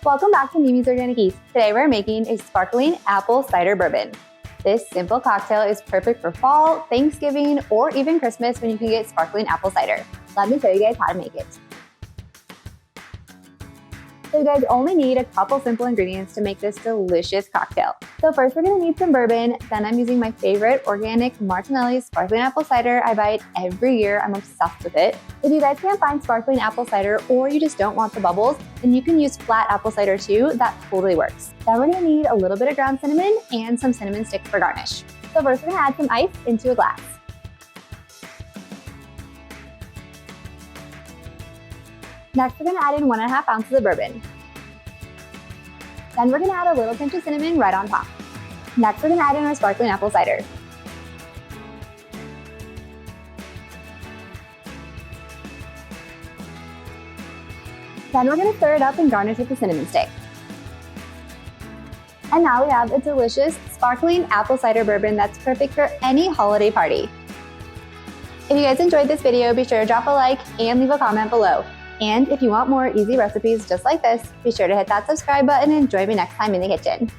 Welcome back to Mimi's Organic Eats. Today we're making a sparkling apple cider bourbon. This simple cocktail is perfect for fall, Thanksgiving, or even Christmas when you can get sparkling apple cider. Let me show you guys how to make it. So you guys only need a couple simple ingredients to make this delicious cocktail. So first we're gonna need some bourbon, then I'm using my favorite organic Martinelli sparkling apple cider. I buy it every year, I'm obsessed with it. If you guys can't find sparkling apple cider or you just don't want the bubbles, then you can use flat apple cider too, that totally works. Then we're gonna need a little bit of ground cinnamon and some cinnamon sticks for garnish. So first we're gonna add some ice into a glass. Next, we're gonna add in 1.5 ounces of bourbon. Then we're gonna add a little pinch of cinnamon right on top. Next, we're gonna add in our sparkling apple cider. Then we're gonna stir it up and garnish with the cinnamon stick. And now we have a delicious sparkling apple cider bourbon that's perfect for any holiday party. If you guys enjoyed this video, be sure to drop a like and leave a comment below. And if you want more easy recipes just like this, be sure to hit that subscribe button and join me next time in the kitchen.